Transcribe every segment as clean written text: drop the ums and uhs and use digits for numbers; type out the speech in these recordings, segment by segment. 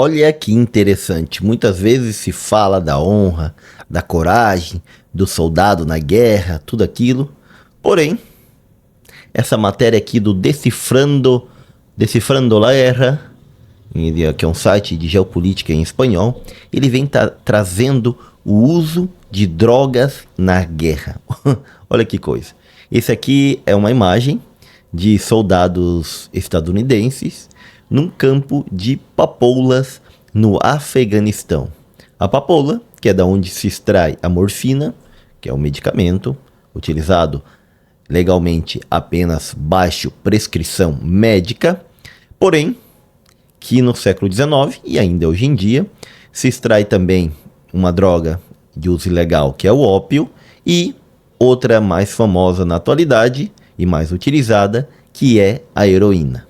Olha que interessante. Muitas vezes se fala da honra, da coragem, do soldado na guerra, tudo aquilo. Porém, essa matéria aqui do Decifrando la Guerra, que é um site de geopolítica em espanhol, ele vem trazendo o uso de drogas na guerra. Olha que coisa. Esse aqui é uma imagem de soldados estadunidenses num campo de papoulas no Afeganistão. A papoula, que é da onde se extrai a morfina, que é um medicamento utilizado legalmente apenas baixo prescrição médica, porém que no século XIX e ainda hoje em dia se extrai também uma droga de uso ilegal, que é o ópio, e outra mais famosa na atualidade e mais utilizada, que é a heroína.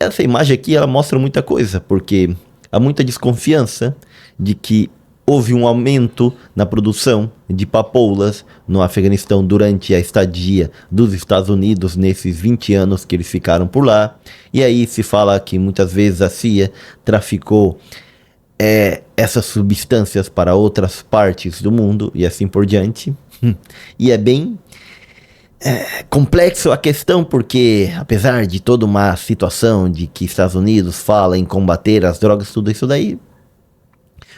Essa imagem aqui ela mostra muita coisa, porque há muita desconfiança de que houve um aumento na produção de papoulas no Afeganistão durante a estadia dos Estados Unidos nesses 20 anos que eles ficaram por lá. E aí se fala que muitas vezes a CIA traficou essas substâncias para outras partes do mundo e assim por diante. E é bem complexo a questão, porque apesar de toda uma situação de que Estados Unidos fala em combater as drogas, tudo isso daí,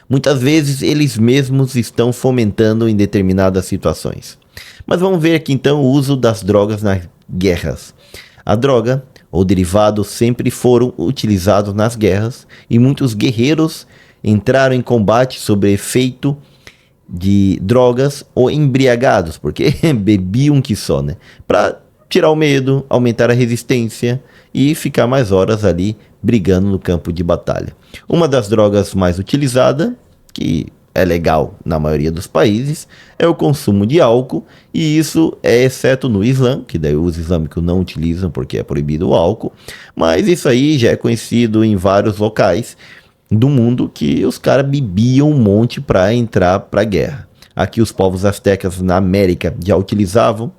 muitas vezes eles mesmos estão fomentando em determinadas situações. Mas vamos ver aqui então o uso das drogas nas guerras. A droga ou derivados sempre foram utilizados nas guerras e muitos guerreiros entraram em combate sob efeito de drogas ou embriagados, porque bebiam que só, né? Para tirar o medo, aumentar a resistência e ficar mais horas ali brigando no campo de batalha. Uma das drogas mais utilizadas, que é legal na maioria dos países, é o consumo de álcool, e isso é exceto no Islã, que daí os islâmicos não utilizam porque é proibido o álcool, mas isso aí já é conhecido em vários locais do mundo que os caras bebiam um monte para entrar para a guerra. Aqui os povos astecas na América já utilizavam,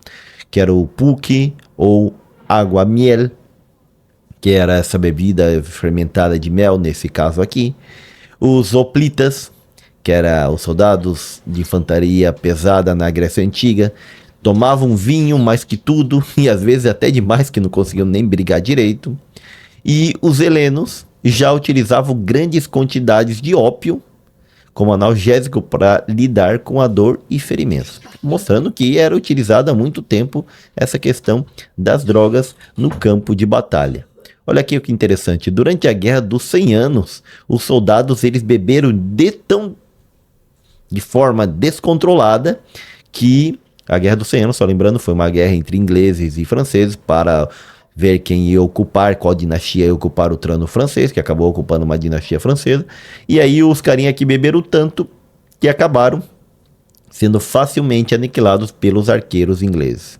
que era o pulque ou água miel, que era essa bebida fermentada de mel nesse caso aqui. Os hoplitas, que eram os soldados de infantaria pesada na Grécia Antiga, tomavam vinho mais que tudo, e às vezes até demais, que não conseguiam nem brigar direito. E os helenos já utilizavam grandes quantidades de ópio como analgésico para lidar com a dor e ferimentos, mostrando que era utilizada há muito tempo essa questão das drogas no campo de batalha. Olha aqui o que interessante, durante a Guerra dos 100 Anos, os soldados eles beberam de forma descontrolada, que a Guerra dos 100 Anos, só lembrando, foi uma guerra entre ingleses e franceses para ver quem ia ocupar, qual dinastia ia ocupar o trono francês, que acabou ocupando uma dinastia francesa. E aí os carinha aqui beberam tanto que acabaram sendo facilmente aniquilados pelos arqueiros ingleses.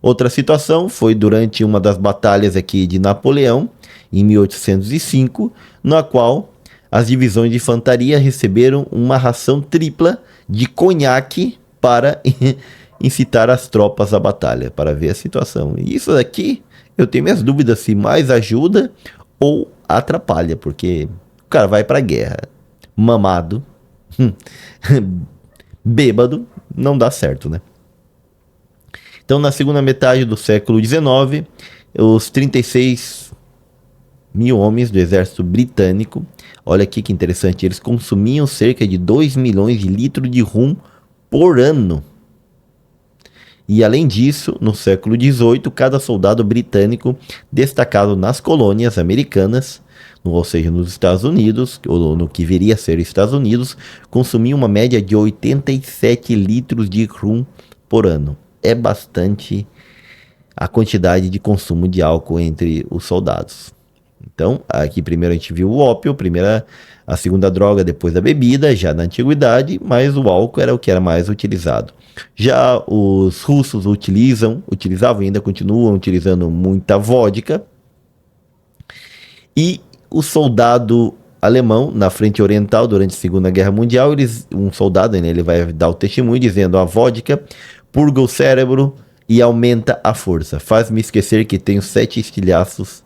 Outra situação foi durante uma das batalhas aqui de Napoleão, em 1805, na qual as divisões de infantaria receberam uma ração tripla de conhaque para incitar as tropas à batalha, para ver a situação. E isso daqui, eu tenho minhas dúvidas se mais ajuda ou atrapalha, porque o cara vai pra guerra, mamado, bêbado, não dá certo, né? Então, na segunda metade do século XIX, os 36 mil homens do exército britânico, olha aqui que interessante, eles consumiam cerca de 2 milhões de litros de rum por ano. E além disso, no século XVIII, cada soldado britânico destacado nas colônias americanas, ou seja, nos Estados Unidos, ou no que viria a ser Estados Unidos, consumia uma média de 87 litros de rum por ano. É bastante a quantidade de consumo de álcool entre os soldados. Então, aqui primeiro a gente viu o ópio, a segunda droga depois da bebida, já na antiguidade, mas o álcool era o que era mais utilizado. Já os russos utilizavam e ainda continuam utilizando muita vodka. E o soldado alemão na frente oriental durante a Segunda Guerra Mundial, um soldado, né, ele vai dar o testemunho dizendo: a vodka purga o cérebro e aumenta a força. Faz-me esquecer que tenho 7 estilhaços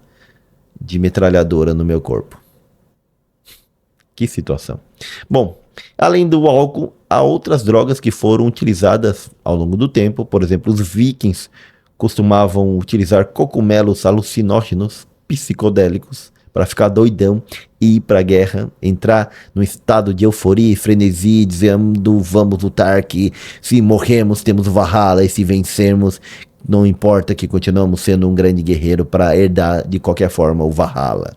de metralhadora no meu corpo. Que situação. Bom, além do álcool, há outras drogas que foram utilizadas ao longo do tempo. Por exemplo, os vikings costumavam utilizar cogumelos alucinógenos, psicodélicos, para ficar doidão e ir para a guerra, entrar num estado de euforia e frenesi, dizendo vamos lutar, que se morrermos temos Valhalla e se vencermos não importa, que continuamos sendo um grande guerreiro para herdar de qualquer forma o Valhalla.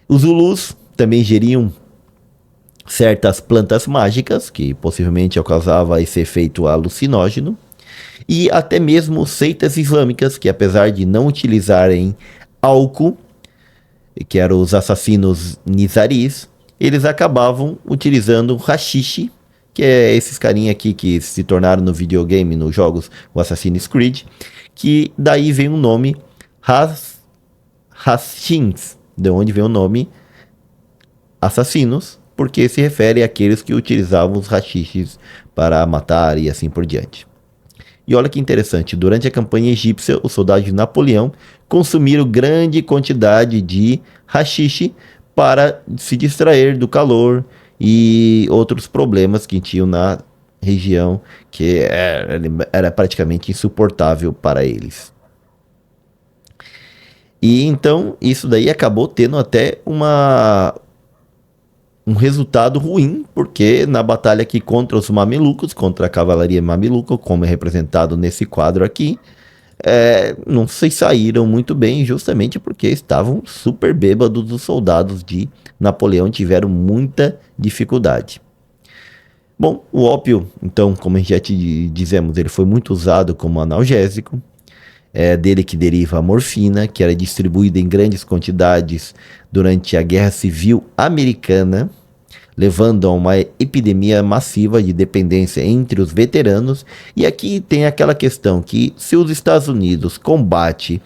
Os Zulus também ingeriam certas plantas mágicas, que possivelmente causavam esse efeito alucinógeno, e até mesmo seitas islâmicas, que apesar de não utilizarem álcool, que eram os assassinos nizaris, eles acabavam utilizando hashish, que é esses carinha aqui que se tornaram no videogame, nos jogos, o Assassin's Creed, que daí vem o nome Hashins, de onde vem o nome assassinos, porque se refere àqueles que utilizavam os hashishes para matar e assim por diante. E olha que interessante, durante a campanha egípcia, os soldados de Napoleão consumiram grande quantidade de hashish para se distrair do calor e outros problemas que tinham na região, que era praticamente insuportável para eles. E então isso daí acabou tendo até um resultado ruim, porque na batalha aqui contra os mamelucos, contra a cavalaria mameluca, como é representado nesse quadro aqui, não se saíram muito bem, justamente porque estavam super bêbados. Os soldados de Napoleão tiveram muita dificuldade. Bom, o ópio, então, como já te dizemos, ele foi muito usado como analgésico. É dele que deriva a morfina, que era distribuída em grandes quantidades durante a Guerra Civil Americana, levando a uma epidemia massiva de dependência entre os veteranos. E aqui tem aquela questão que se os Estados Unidos combate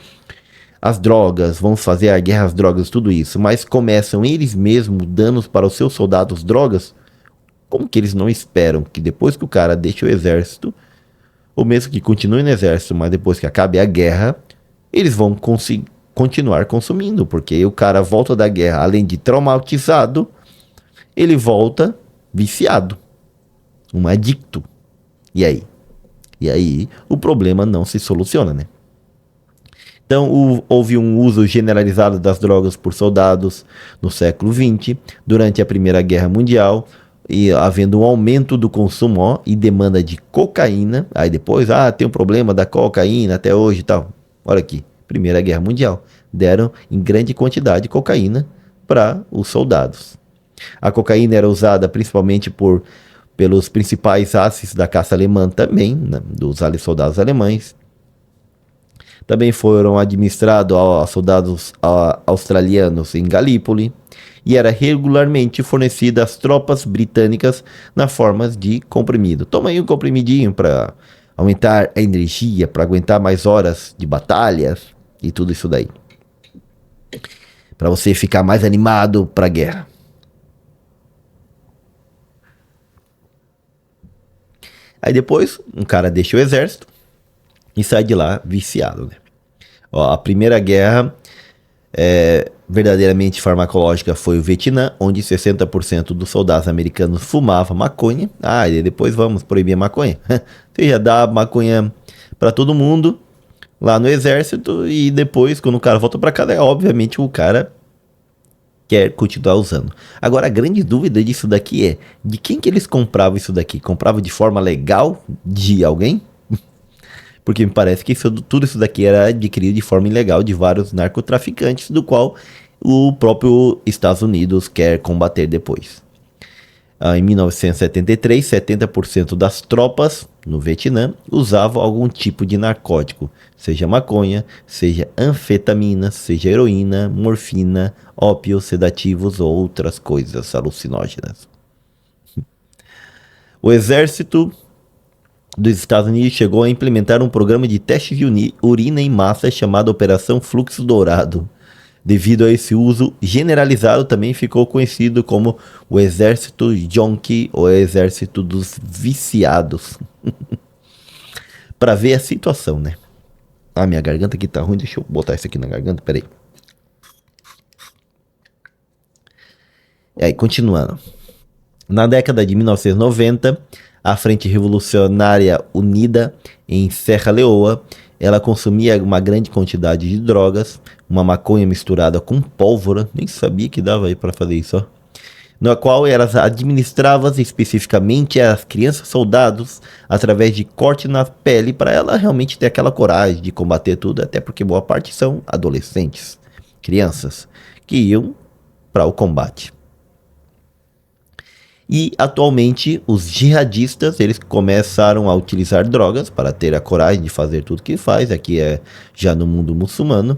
as drogas, vão fazer a guerra às drogas, tudo isso, mas começam eles mesmos danos para os seus soldados drogas, como que eles não esperam que depois que o cara deixa o exército, ou mesmo que continue no exército, mas depois que acabe a guerra, eles vão continuar consumindo, porque o cara volta da guerra, além de traumatizado, ele volta viciado, um adicto. E aí? E aí o problema não se soluciona, né? Então houve um uso generalizado das drogas por soldados no século XX, durante a Primeira Guerra Mundial, e havendo um aumento do consumo e demanda de cocaína. Aí depois, tem um problema da cocaína até hoje e tal. Olha aqui, Primeira Guerra Mundial, deram em grande quantidade cocaína para os soldados. A cocaína era usada principalmente pelos principais asses da caça alemã também, né, dos soldados alemães. Também foram administrados a soldados australianos em Galípoli, e era regularmente fornecida às tropas britânicas na forma de comprimido. Toma aí um comprimidinho para aumentar a energia, para aguentar mais horas de batalhas e tudo isso daí. Para você ficar mais animado para a guerra. Aí depois, um cara deixa o exército e sai de lá viciado, né? A Primeira Guerra verdadeiramente farmacológica foi o Vietnã, onde 60% dos soldados americanos fumavam maconha. E depois vamos proibir a maconha. Você já dá maconha para todo mundo lá no exército, e depois, quando o cara volta para casa, obviamente o cara quer continuar usando. Agora, a grande dúvida disso daqui é, de quem que eles compravam isso daqui? Compravam de forma legal de alguém? Porque me parece que tudo isso daqui era adquirido de forma ilegal de vários narcotraficantes, do qual o próprio Estados Unidos quer combater depois. Em 1973, 70% das tropas no Vietnã usavam algum tipo de narcótico, seja maconha, seja anfetamina, seja heroína, morfina, ópio, sedativos ou outras coisas alucinógenas. O exército dos Estados Unidos chegou a implementar um programa de teste de urina em massa chamado Operação Fluxo Dourado. Devido a esse uso generalizado, também ficou conhecido como o Exército Junkie ou Exército dos Viciados. Para ver a situação, né? Minha garganta aqui tá ruim, deixa eu botar isso aqui na garganta, peraí. E aí, continuando. Na década de 1990, a Frente Revolucionária Unida em Serra Leoa, ela consumia uma grande quantidade de drogas, uma maconha misturada com pólvora, nem sabia que dava aí para fazer isso, ó. Na qual elas administravam especificamente as crianças soldados através de corte na pele para ela realmente ter aquela coragem de combater tudo, até porque boa parte são adolescentes, crianças que iam para o combate. E atualmente os jihadistas eles começaram a utilizar drogas para ter a coragem de fazer tudo que faz, aqui é já no mundo muçulmano,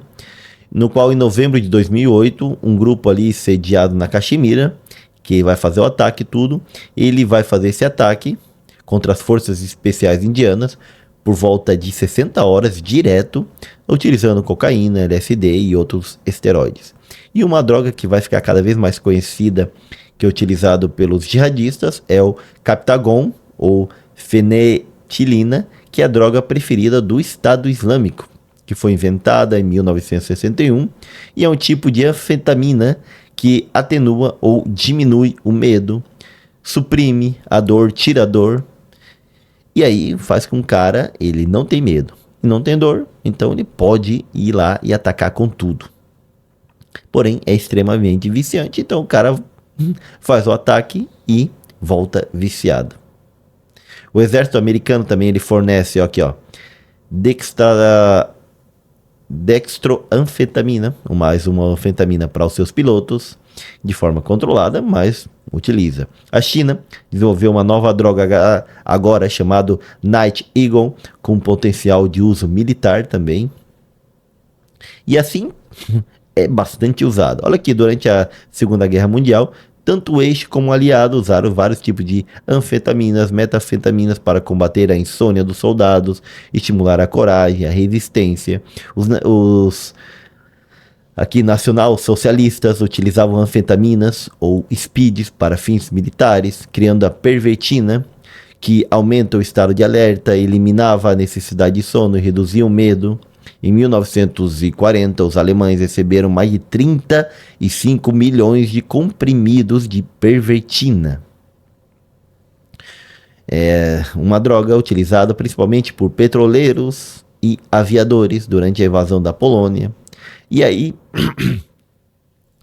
no qual em novembro de 2008 um grupo ali sediado na Caxemira, que vai fazer o ataque e tudo, ele vai fazer esse ataque contra as forças especiais indianas por volta de 60 horas direto, utilizando cocaína, LSD e outros esteroides. E uma droga que vai ficar cada vez mais conhecida, que é utilizado pelos jihadistas, é o Captagon, ou fenetilina, que é a droga preferida do Estado Islâmico, que foi inventada em 1961, e é um tipo de anfetamina que atenua ou diminui o medo, suprime a dor, tira a dor, e aí faz com que o cara, ele não tem medo, e não tem dor, então ele pode ir lá e atacar com tudo. Porém, é extremamente viciante, então o cara faz o ataque e volta viciado. O exército americano também ele fornece, ó, aqui, ó, dextroanfetamina, mais uma anfetamina para os seus pilotos, de forma controlada, mas utiliza. A China desenvolveu uma nova droga agora chamada Night Eagle, com potencial de uso militar também. E assim é bastante usado. Olha aqui, durante a Segunda Guerra Mundial, tanto o eixo como o aliado usaram vários tipos de anfetaminas, metanfetaminas para combater a insônia dos soldados, estimular a coragem, a resistência. Os aqui nacional-socialistas utilizavam anfetaminas ou speeds para fins militares, criando a pervertina, que aumenta o estado de alerta, eliminava a necessidade de sono e reduzia o medo. Em 1940, os alemães receberam mais de 35 milhões de comprimidos de pervertina. É uma droga utilizada principalmente por petroleiros e aviadores durante a invasão da Polônia. E aí,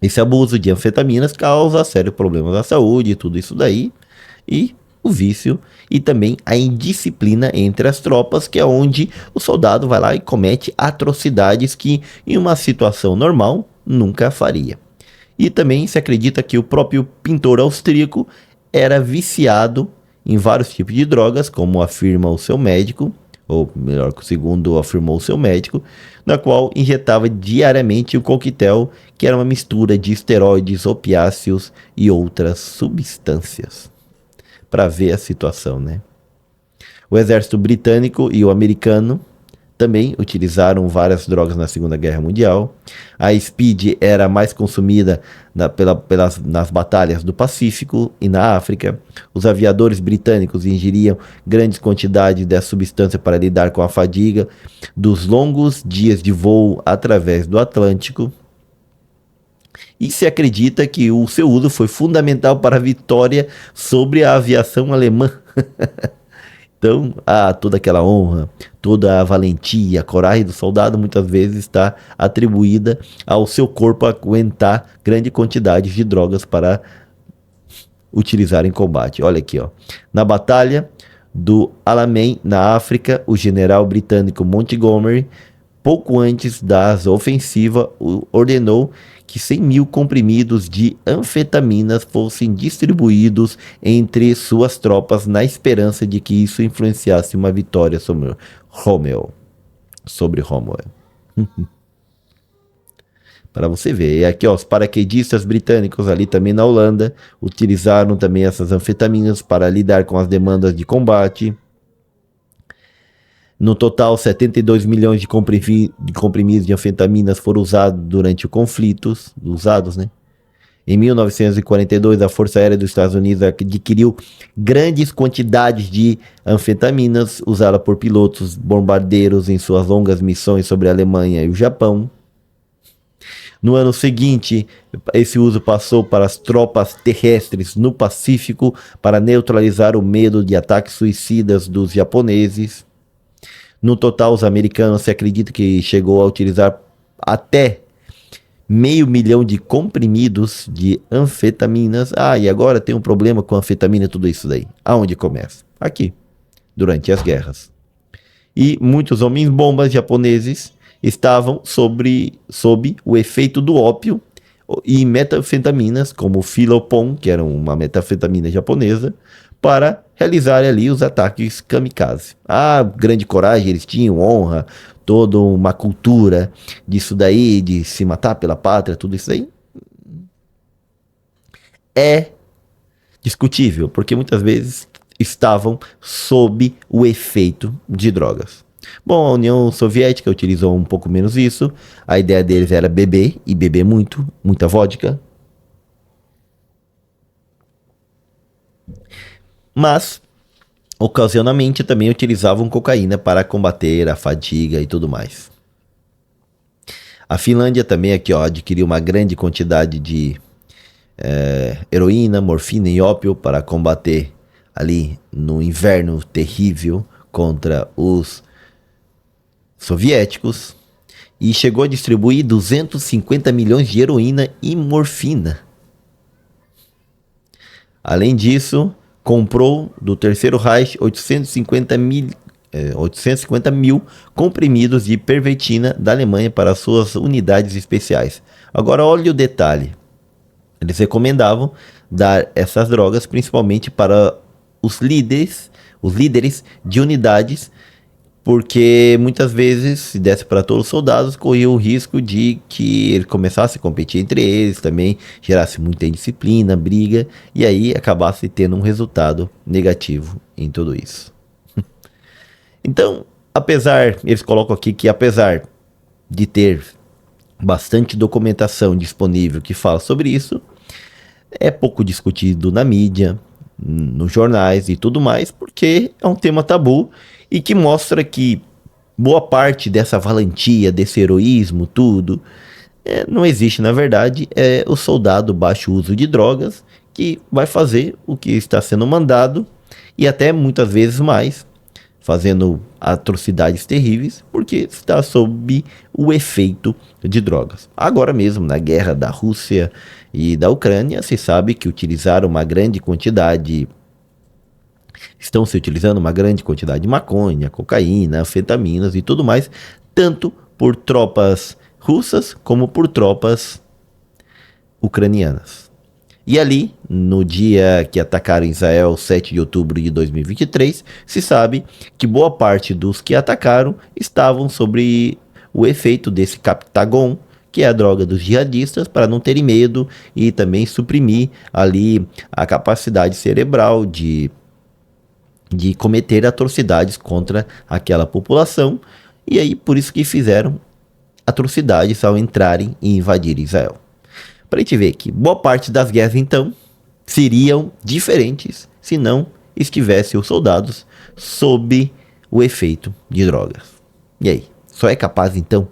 esse abuso de anfetaminas causa sérios problemas à saúde, tudo isso daí. E o vício e também a indisciplina entre as tropas, que é onde o soldado vai lá e comete atrocidades que em uma situação normal nunca faria. E também se acredita que o próprio pintor austríaco era viciado em vários tipos de drogas, como afirma o seu médico, ou melhor, segundo afirmou o seu médico, na qual injetava diariamente o coquetel, que era uma mistura de esteroides, opiáceos e outras substâncias. Para ver a situação, né? O exército britânico e o americano também utilizaram várias drogas na Segunda Guerra Mundial. A Speed era mais consumida nas batalhas do Pacífico e na África. Os aviadores britânicos ingeriam grandes quantidades dessa substância para lidar com a fadiga dos longos dias de voo através do Atlântico. E se acredita que o seu uso foi fundamental para a vitória sobre a aviação alemã. Então, toda aquela honra, toda a valentia, a coragem do soldado muitas vezes está atribuída ao seu corpo aguentar grande quantidade de drogas para utilizar em combate. Olha aqui, ó. Na batalha do Alamein, na África, o general britânico Montgomery, pouco antes da ofensiva, ordenou que 100 mil comprimidos de anfetaminas fossem distribuídos entre suas tropas na esperança de que isso influenciasse uma vitória sobre Rommel. Para você ver. E aqui, ó, os paraquedistas britânicos ali também na Holanda utilizaram também essas anfetaminas para lidar com as demandas de combate. No total, 72 milhões de comprimidos de anfetaminas foram usados durante o conflito, né? Em 1942, a Força Aérea dos Estados Unidos adquiriu grandes quantidades de anfetaminas usadas por pilotos bombardeiros em suas longas missões sobre a Alemanha e o Japão. No ano seguinte, esse uso passou para as tropas terrestres no Pacífico para neutralizar o medo de ataques suicidas dos japoneses. No total, os americanos se acredita que chegou a utilizar até 500 mil de comprimidos de anfetaminas. Ah, e agora tem um problema com anfetamina e tudo isso daí. Aonde começa? Aqui, durante as guerras. E muitos homens-bombas japoneses estavam sob o efeito do ópio e metanfetaminas, como Filopon, que era uma metanfetamina japonesa, para realizar ali os ataques kamikaze. Ah, grande coragem, eles tinham honra, toda uma cultura disso daí, de se matar pela pátria, tudo isso daí. É discutível, porque muitas vezes estavam sob o efeito de drogas. Bom, a União Soviética utilizou um pouco menos isso. A ideia deles era beber, e beber muito, muita vodka. Mas, ocasionalmente, também utilizavam cocaína para combater a fadiga e tudo mais. A Finlândia também aqui, ó, adquiriu uma grande quantidade de heroína, morfina e ópio para combater ali no inverno terrível contra os soviéticos, e chegou a distribuir 250 milhões de heroína e morfina. Além disso, comprou do Terceiro Reich 850 mil comprimidos de pervitina da Alemanha para suas unidades especiais. Agora olha o detalhe. Eles recomendavam dar essas drogas principalmente para os líderes de unidades, porque muitas vezes, se desse para todos os soldados, corria o risco de que ele começasse a competir entre eles, também gerasse muita indisciplina, briga, e aí acabasse tendo um resultado negativo em tudo isso. Então, eles colocam aqui que apesar de ter bastante documentação disponível que fala sobre isso, é pouco discutido na mídia, nos jornais e tudo mais, porque é um tema tabu e que mostra que boa parte dessa valentia, desse heroísmo, tudo, não existe na verdade. É o soldado baixo uso de drogas que vai fazer o que está sendo mandado e até muitas vezes mais, fazendo atrocidades terríveis, porque está sob o efeito de drogas. Agora mesmo, na guerra da Rússia e da Ucrânia, se sabe que estão se utilizando uma grande quantidade de maconha, cocaína, anfetaminas e tudo mais, tanto por tropas russas como por tropas ucranianas. E ali, no dia que atacaram Israel, 7 de outubro de 2023, se sabe que boa parte dos que atacaram estavam sob o efeito desse Captagon, que é a droga dos jihadistas, para não terem medo e também suprimir ali a capacidade cerebral de cometer atrocidades contra aquela população. E aí, por isso que fizeram atrocidades ao entrarem e invadir Israel. Para a gente ver que boa parte das guerras, então, seriam diferentes se não estivessem os soldados sob o efeito de drogas. E aí, só é capaz, então,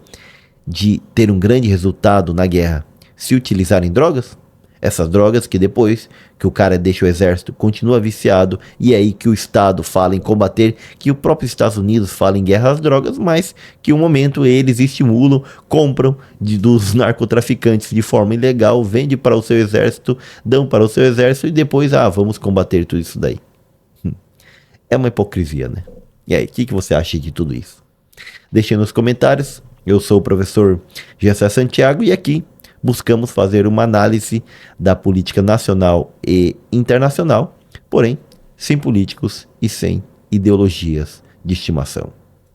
de ter um grande resultado na guerra se utilizarem drogas? Essas drogas que depois que o cara deixa o exército, continua viciado, e é aí que o Estado fala em combater, que o próprio Estados Unidos fala em guerra às drogas, mas que um momento eles estimulam, compram dos narcotraficantes de forma ilegal, vende para o seu exército, dão para o seu exército e depois, vamos combater tudo isso daí. É uma hipocrisia, né? E aí, o que você acha de tudo isso? Deixe nos comentários. Eu sou o professor Gessé Santiago e aqui buscamos fazer uma análise da política nacional e internacional, porém sem políticos e sem ideologias de estimação.